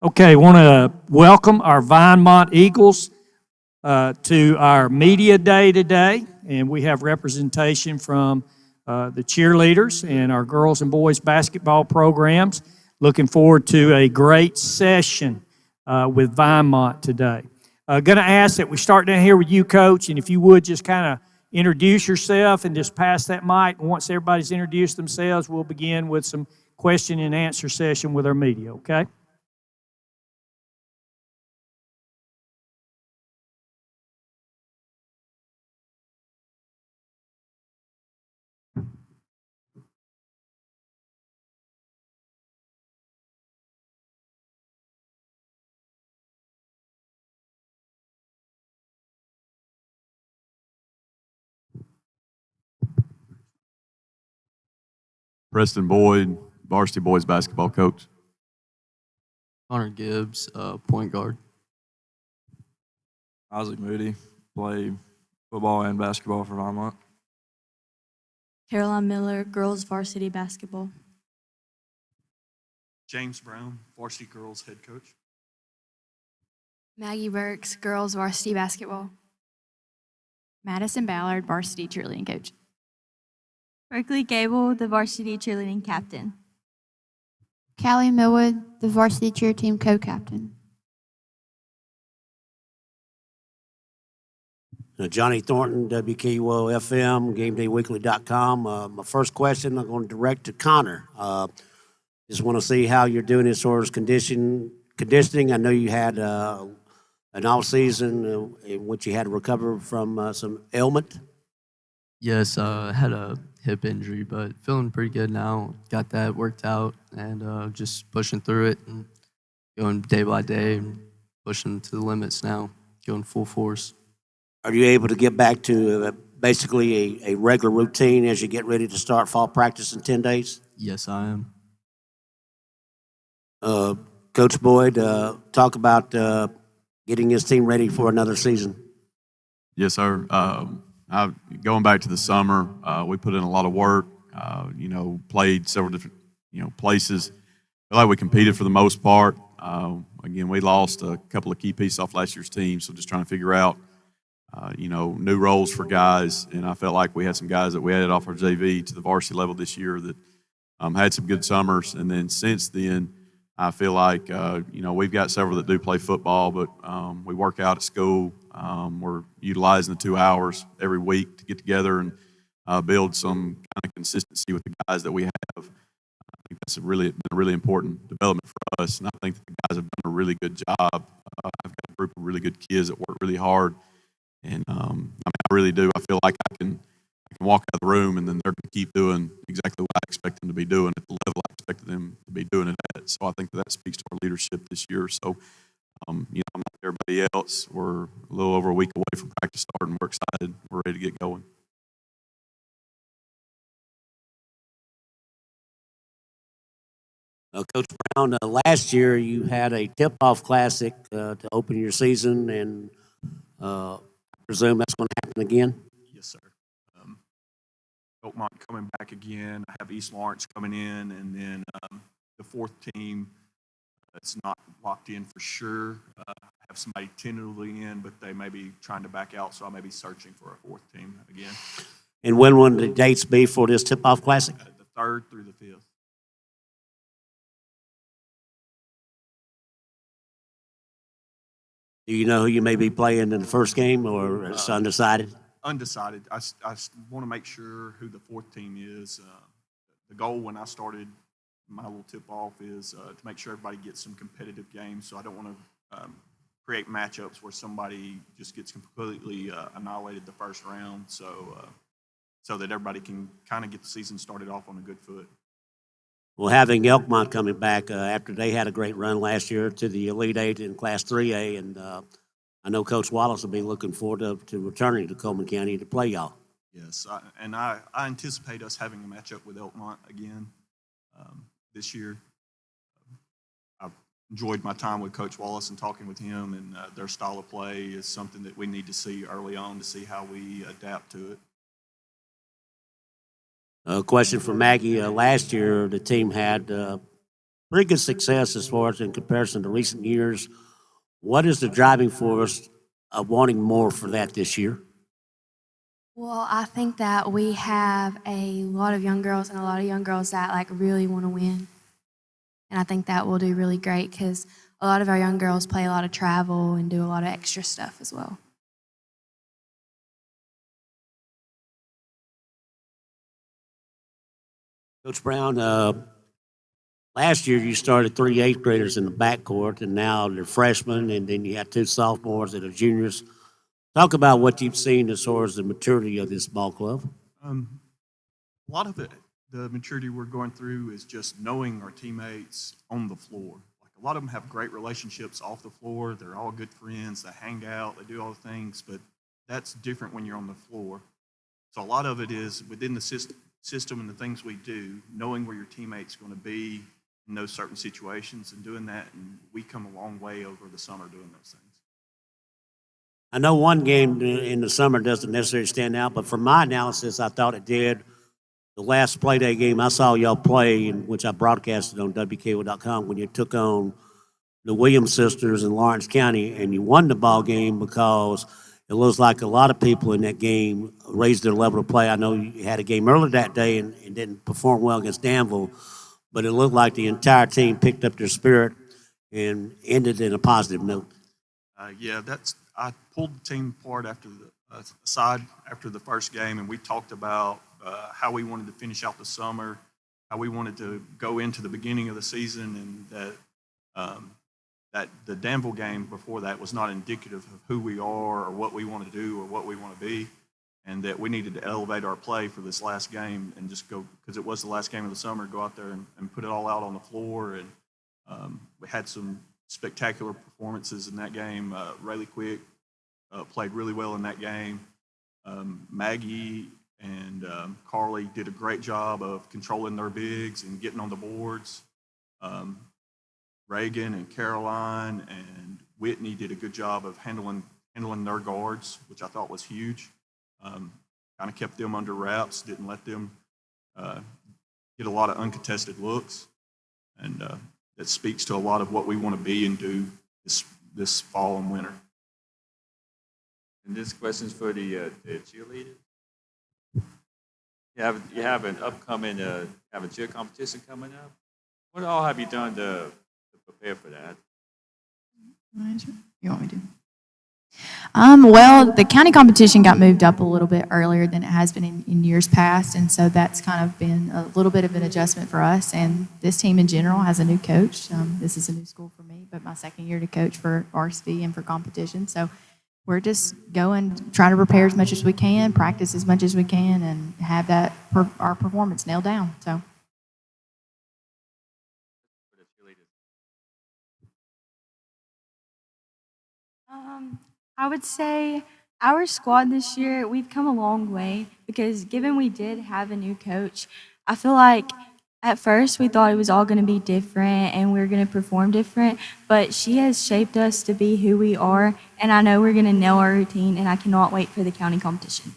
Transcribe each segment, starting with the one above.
Okay, want to welcome our Vinemont Eagles to our media day today, and we have representation from the cheerleaders and our girls and boys basketball programs. Looking forward to a great session with Vinemont today. Going to ask that we start down here with you, Coach, and if you would just kind of introduce yourself and just pass that mic. And once everybody's introduced themselves, we'll begin with some question and answer session with our media, okay? Preston Boyd, varsity boys basketball coach. Connor Gibbs, point guard. Isaac Moody, play football and basketball for Vinemont. Caroline Miller, girls varsity basketball. James Brown, varsity girls head coach. Maggie Burks, girls varsity basketball. Madison Ballard, varsity cheerleading coach. Berkeley Gable, the varsity cheerleading captain. Callie Millwood, the varsity cheer team co-captain. Johnny Thornton, WKUO FM, GameDayWeekly.com. My first question I'm going to direct to Connor. Just want to see how you're doing as far as conditioning. I know you had an off season in which you had to recover from some ailment. Yes, I had a hip injury, but feeling pretty good now. Got that worked out and just pushing through it and going day by day and pushing to the limits now, going full force. Are you able to get back to basically a regular routine as you get ready to start fall practice in 10 days? Yes, I am. Coach Boyd, talk about getting his team ready for another season. Yes, sir. Going back to the summer, we put in a lot of work. Played several different places. I feel like we competed for the most part. Again, we lost a couple of key pieces off last year's team, so just trying to figure out new roles for guys. And I felt like we had some guys that we added off our JV to the varsity level this year that had some good summers. And then since then, I feel like, we've got several that do play football, but we work out at school. We're utilizing the 2 hours every week to get together and build some kind of consistency with the guys that we have. I think that's been a really important development for us, and I think that the guys have done a really good job. I've got a group of really good kids that work really hard, and I really do. I feel like I can walk out of the room, and then they're going to keep doing exactly what I expect them to be doing at the level I expected them to be doing it at. So I think that speaks to our leadership this year. So, I'm like everybody else. We're a little over a week away from practice starting. We're excited. We're ready to get going. Coach Brown, last year you had a tip-off classic to open your season, and I presume that's going to happen again? Yes, sir. Oakmont coming back again. I have East Lawrence coming in, and then the fourth team. It's not locked in for sure. I have somebody tentatively in, but they may be trying to back out, so I may be searching for a fourth team again. And when will the dates be for this tip-off classic? The 3rd through the 5th. Do you know who you may be playing in the first game, or it's undecided? Undecided. I want to make sure who the fourth team is. The goal when I started my little tip-off is to make sure everybody gets some competitive games. So I don't want to create matchups where somebody just gets completely annihilated the first round. So that everybody can kind of get the season started off on a good foot. Well, having Elkmont coming back after they had a great run last year to the Elite Eight in Class 3A, and I know Coach Wallace will be looking forward to returning to Coleman County to play y'all. Yes, I anticipate us having a matchup with Elkmont again this year. I've enjoyed my time with Coach Wallace and talking with him, and their style of play is something that we need to see early on to see how we adapt to it. A question for Maggie. Last year, the team had pretty good success as far as in comparison to recent years. What is the driving force of wanting more for that this year? Well, I think that we have a lot of young girls and a lot of young girls that like really want to win. And I think that will do really great because a lot of our young girls play a lot of travel and do a lot of extra stuff as well. Coach Brown, last year you started 3 eighth graders in the backcourt, and now they're freshmen, and then you have 2 sophomores that are juniors. Talk about what you've seen as far as the maturity of this ball club. A lot of it, the maturity we're going through is just knowing our teammates on the floor. Like a lot of them have great relationships off the floor. They're all good friends. They hang out. They do all the things, but that's different when you're on the floor. So a lot of it is within the system and the things we do, knowing where your teammate's going to be in those certain situations and doing that. And we come a long way over the summer doing those things. I know one game in the summer doesn't necessarily stand out, but from my analysis, I thought it did. The last play day game I saw y'all play, in which I broadcasted on WKO.com, when you took on the Williams sisters in Lawrence County, and you won the ball game because it looks like a lot of people in that game raised their level of play. I know you had a game earlier that day and didn't perform well against Danville, but it looked like the entire team picked up their spirit and ended in a positive note. I pulled the team apart aside after the first game, and we talked about how we wanted to finish out the summer, how we wanted to go into the beginning of the season, and that the Danville game before that was not indicative of who we are or what we want to do or what we want to be, and that we needed to elevate our play for this last game and just go, because it was the last game of the summer, go out there and put it all out on the floor. And we had some spectacular performances in that game. Rayleigh Quick played really well in that game. Maggie and Carly did a great job of controlling their bigs and getting on the boards. Reagan and Caroline and Whitney did a good job of handling their guards, which I thought was huge. Kind of kept them under wraps, didn't let them get a lot of uncontested looks. And that speaks to a lot of what we want to be and do this fall and winter. And this question is for the cheerleaders. You have an upcoming have a cheer competition coming up. What all have you done to prepare for that? You want me to? Well, the county competition got moved up a little bit earlier than it has been in years past, and so that's kind of been a little bit of an adjustment for us. And this team in general has a new coach. This is a new school for me, but my second year to coach for varsity and for competition. So we're just going, trying to prepare as much as we can, practice as much as we can, and have that our performance nailed down. So. I would say our squad this year, we've come a long way because given we did have a new coach, I feel like at first we thought it was all going to be different and we were going to perform different, but she has shaped us to be who we are, and I know we're going to nail our routine, and I cannot wait for the county competition.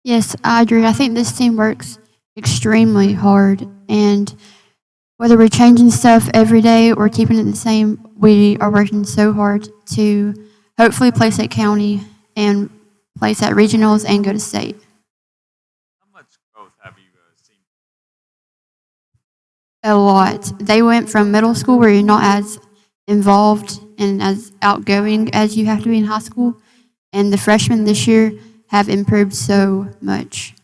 Yes, I agree. I think this team works extremely hard, and whether we're changing stuff every day or keeping it the same, we are working so hard to hopefully place at county and place at regionals and go to state. How much growth have you seen? A lot. They went from middle school where you're not as involved and as outgoing as you have to be in high school, and the freshmen this year have improved so much.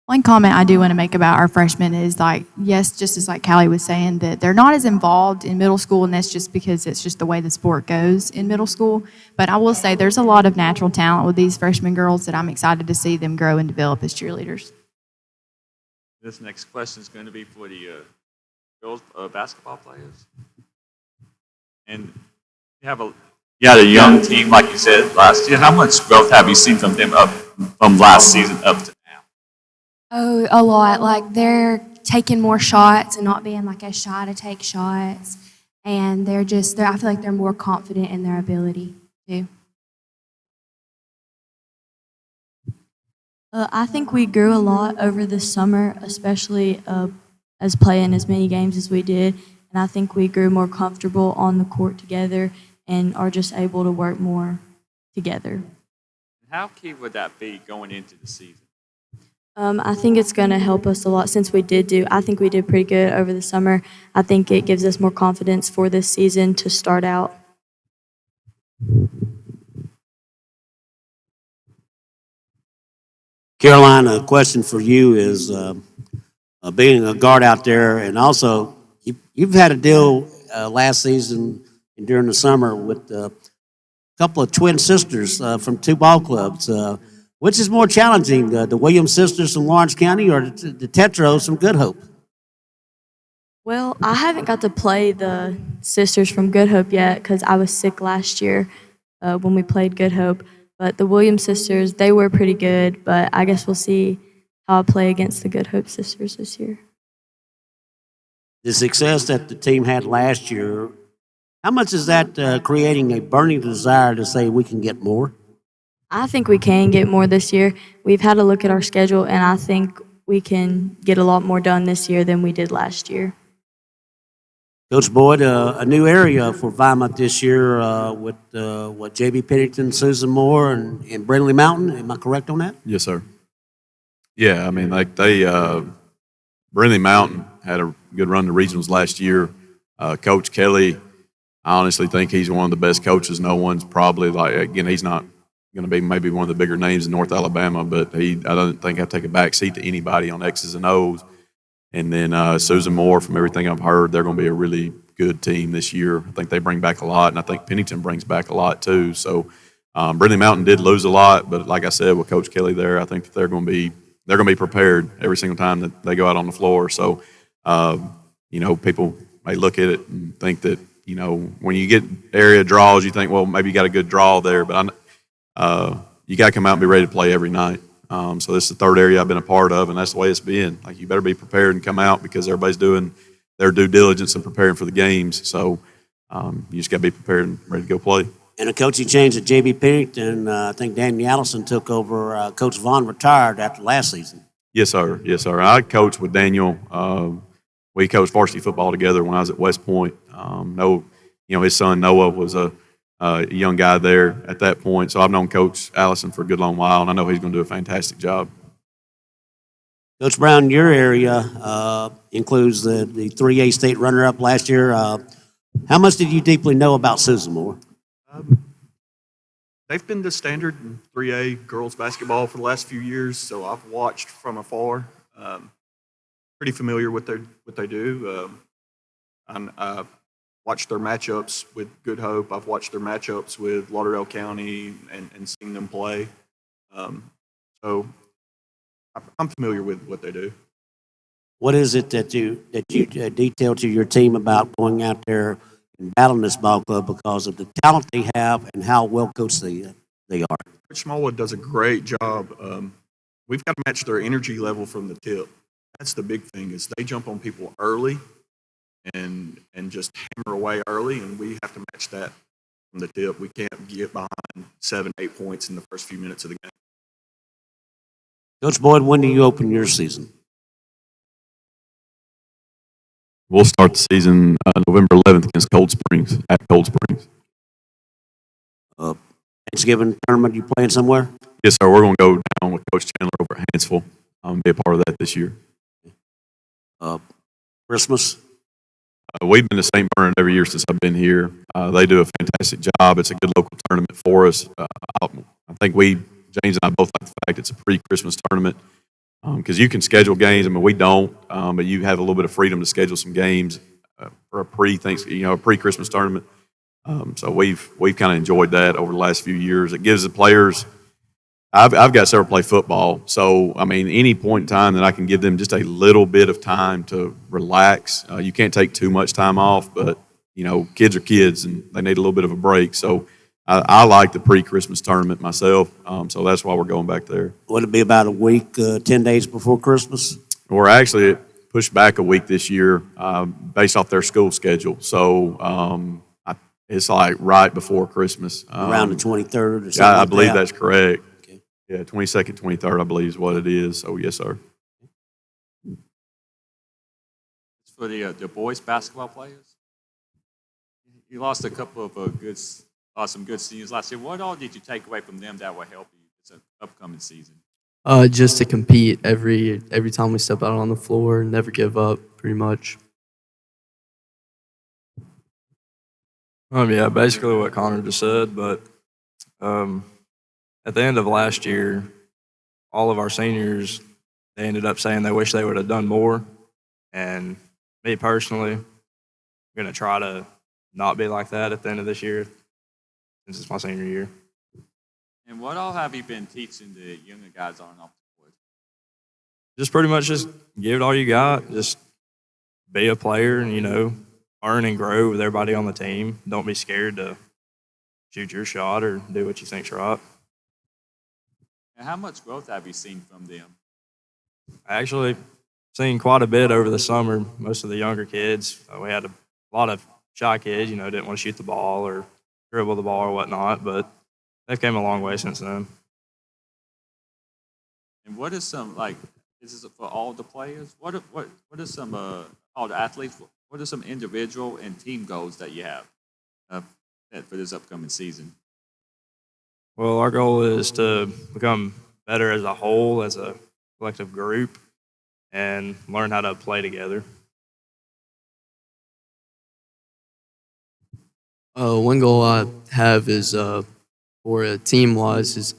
One comment I do want to make about our freshmen is yes, just as Callie was saying, that they're not as involved in middle school, and that's just because it's just the way the sport goes in middle school. But I will say there's a lot of natural talent with these freshman girls that I'm excited to see them grow and develop as cheerleaders. This next question is going to be for the girls basketball players. And you have a young team, like you said last year. How much growth have you seen from them from last season up to now? Oh, a lot. They're taking more shots and not being as shy to take shots. And I feel like they're more confident in their ability too. I think we grew a lot over the summer, especially as playing as many games as we did. And I think we grew more comfortable on the court together and are just able to work more together. How key would that be going into the season? I think it's going to help us a lot since I think we did pretty good over the summer. I think it gives us more confidence for this season to start out. Caroline, a question for you is being a guard out there, and also you've had a deal last season and during the summer with a couple of twin sisters from two ball clubs. Which is more challenging, the Williams sisters from Lawrence County or the Tetros from Good Hope? Well, I haven't got to play the sisters from Good Hope yet because I was sick last year when we played Good Hope. But the Williams sisters, they were pretty good, but I guess we'll see how I play against the Good Hope sisters this year. The success that the team had last year, how much is that creating a burning desire to say we can get more? I think we can get more this year. We've had a look at our schedule, and I think we can get a lot more done this year than we did last year. Coach Boyd, a new area for Vinemont this year with J.B. Pennington, Susan Moore, and Brindley Mountain. Am I correct on that? Yes, sir. Yeah, I mean, like Brindley Mountain had a good run to regionals last year. Coach Kelly, I honestly think he's one of the best coaches. No one's probably again, he's not going to be maybe one of the bigger names in North Alabama, but I don't think I take a back seat to anybody on X's and O's. And then Susan Moore, from everything I've heard, they're going to be a really good team this year. I think they bring back a lot, and I think Pennington brings back a lot too. So Brindley Mountain did lose a lot, but like I said, with Coach Kelly there, I think that they're going to be prepared every single time that they go out on the floor. So people may look at it and think that when you get area draws, you think, well, maybe you got a good draw there, but you got to come out and be ready to play every night. So this is the third area I've been a part of, and that's the way it's been. Like, you better be prepared and come out because everybody's doing their due diligence and preparing for the games. So you just got to be prepared and ready to go play. And a coaching change at J.B. Pennington. I think Danny Allison took over. Coach Vaughn retired after last season. Yes, sir. Yes, sir. I coached with Daniel. We coached varsity football together when I was at West Point. His son Noah was a young guy there at that point. So I've known Coach Allison for a good long while, and I know he's going to do a fantastic job. Coach Brown, your area includes the 3A state runner-up last year. How much did you deeply know about Susan Moore? They've been the standard in 3A girls basketball for the last few years, so I've watched from afar. Pretty familiar with what they do. I've watched their matchups with Good Hope. I've watched their matchups with Lauderdale County and seen them play. So I'm familiar with what they do. What is it that you detail to your team about going out there and battling this ball club because of the talent they have and how well coached they are? Coach Smallwood does a great job. We've got to match their energy level from the tip. That's the big thing, is they jump on people early and just hammer away early, and we have to match that from the tip. We can't get behind 7-8 points in the first few minutes of the game. Coach Boyd, when do you open your season? We'll start the season November 11th against Cold Springs, at Cold Springs. Thanksgiving tournament, you playing somewhere? Yes, sir. We're going to go down with Coach Chandler over at Hansville. Be a part of that this year. Christmas? We've been to St. Bernard every year since I've been here. They do a fantastic job. It's a good local tournament for us. I think James and I both like the fact it's a pre-Christmas tournament because you can schedule games. I mean, we don't, but you have a little bit of freedom to schedule some games for a pre-Christmas tournament. So we've kind of enjoyed that over the last few years. It gives the players. I've got several play football, so I mean, any point in time that I can give them just a little bit of time to relax. You can't take too much time off, but kids are kids and they need a little bit of a break. So I like the pre-Christmas tournament myself, so that's why we're going back there. Would it be about a week, 10 days before Christmas? We're actually pushed back a week this year based off their school schedule. So it's like right before Christmas. Around the 23rd or something. I believe that's correct. Okay. Yeah, 22nd, 23rd, I believe is what it is. So yes, sir. It's for the boys basketball players. You lost a couple of lost some good seniors last year. What all did you take away from them that will help you this upcoming season? Just to compete every time we step out on the floor, never give up, pretty much. Yeah, basically what Connor just said, but at the end of last year, all of our seniors, they ended up saying they wish they would have done more. And me personally, I'm going to try to not be like that at the end of this year since it's my senior year. And what all have you been teaching the younger guys on and off the court? Just pretty much just give it all you got. Just be a player and, learn and grow with everybody on the team. Don't be scared to shoot your shot or do what you think's right. And how much growth have you seen from them? I actually seen quite a bit over the summer. Most of the younger kids, we had a lot of shy kids, didn't want to shoot the ball or dribble the ball or whatnot, but they've came a long way since then. And what is some is this for all the players? What are some all the athletes? What are some individual and team goals that you have for this upcoming season? Well, our goal is to become better as a whole, as a collective group, and learn how to play together. One goal I have is for a team-wise is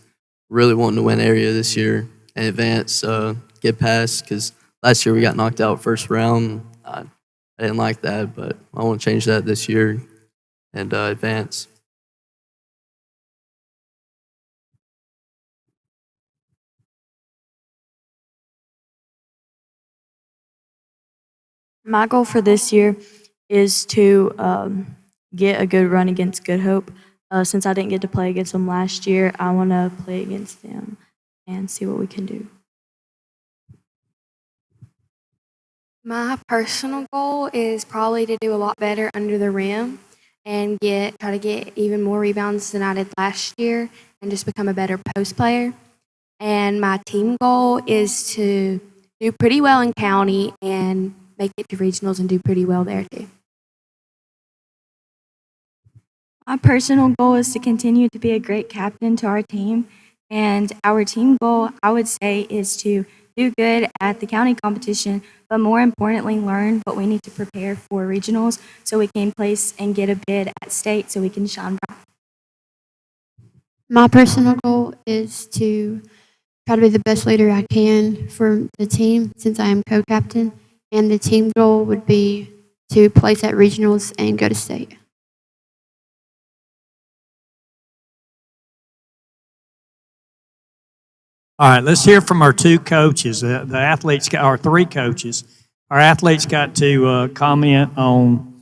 really wanting to win area this year and advance, get past, because last year we got knocked out first round. I didn't like that, but I want to change that this year and advance. My goal for this year is to get a good run against Good Hope. Since I didn't get to play against them last year, I want to play against them and see what we can do. My personal goal is probably to do a lot better under the rim and try to get even more rebounds than I did last year and just become a better post player. And my team goal is to do pretty well in county and make it to regionals and do pretty well there too. My personal goal is to continue to be a great captain to our team. And our team goal, I would say, is to do good at the county competition, but more importantly, learn what we need to prepare for regionals so we can place and get a bid at state so we can shine bright. My personal goal is to try to be the best leader I can for the team since I am co-captain, and the team goal would be to place at regionals and go to state. All right, let's hear from our two coaches. The athletes, our three coaches. Our athletes got to comment on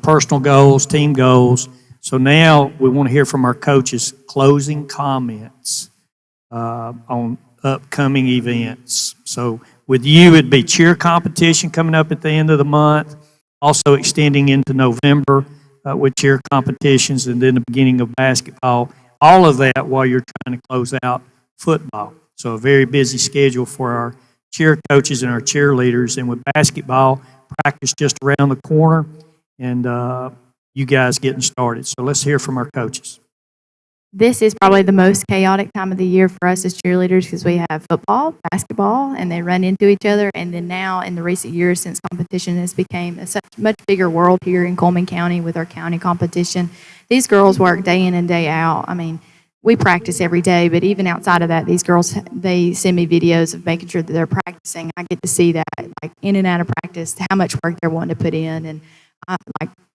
personal goals, team goals. So now we want to hear from our coaches' closing comments on upcoming events. So with you, it'd be cheer competition coming up at the end of the month, also extending into November with cheer competitions, and then the beginning of basketball. All of that while you're trying to close out football. So a very busy schedule for our cheer coaches and our cheerleaders. And with basketball, practice just around the corner, and you guys getting started. So let's hear from our coaches. This is probably the most chaotic time of the year for us as cheerleaders because we have football, basketball, and they run into each other. And then now in the recent years, since competition has become a such much bigger world here in Coleman County with our county competition, these girls work day in and day out. I mean, we practice every day, but even outside of that, these girls, they send me videos of making sure that they're practicing. I get to see that, like in and out of practice, how much work they're wanting to put in. And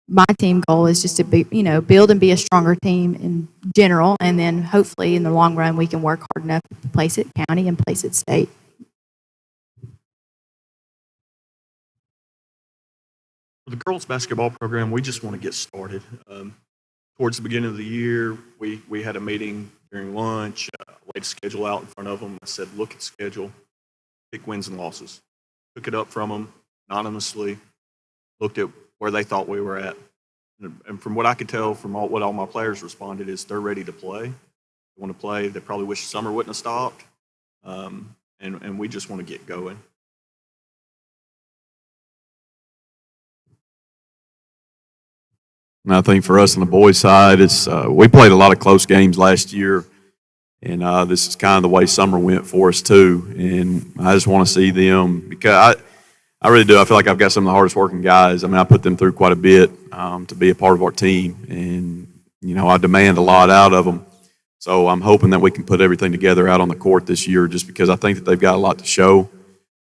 my team goal is just to be, build and be a stronger team in general, and then hopefully in the long run we can work hard enough to place it county and place it state. For the girls basketball program, we just want to get started. Towards the beginning of the year, we had a meeting during lunch, laid a schedule out in front of them. I said, look at the schedule, pick wins and losses. Took it up from them anonymously, looked at where they thought we were at. And from what I could tell from what all my players responded is they're ready to play. They want to play. They probably wish summer wouldn't have stopped. And we just want to get going. And I think for us on the boys' side, it's we played a lot of close games last year, and this is kind of the way summer went for us too. And I just want to see them because I really do. I feel like I've got some of the hardest working guys. I mean, I put them through quite a bit to be a part of our team, and I demand a lot out of them. So I'm hoping that we can put everything together out on the court this year, just because I think that they've got a lot to show.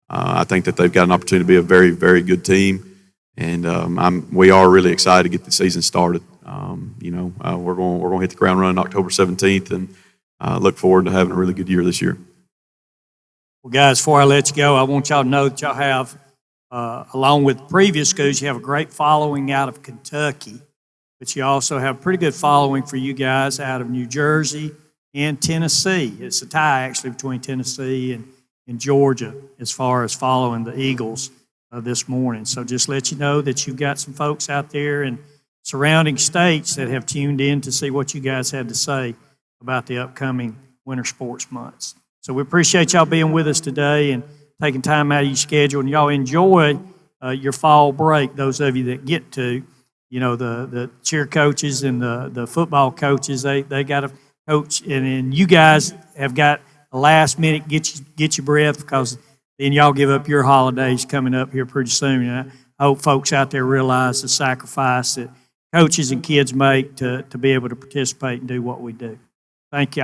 I think that they've got an opportunity to be a very, very good team. And we are really excited to get the season started. We're going to hit the ground running October 17th, and look forward to having a really good year this year. Well, guys, before I let you go, I want y'all to know that y'all have, along with previous schools, you have a great following out of Kentucky, but you also have a pretty good following for you guys out of New Jersey and Tennessee. It's a tie, actually, between Tennessee and Georgia as far as following the Eagles this morning. So just let you know that you've got some folks out there in surrounding states that have tuned in to see what you guys had to say about the upcoming winter sports months. So we appreciate y'all being with us today and taking time out of your schedule. And y'all enjoy your fall break, those of you that get to. The cheer coaches and the football coaches, they got to coach. And then you guys have got a last minute get your breath, because then y'all give up your holidays coming up here pretty soon. And I hope folks out there realize the sacrifice that coaches and kids make to be able to participate and do what we do. Thank you.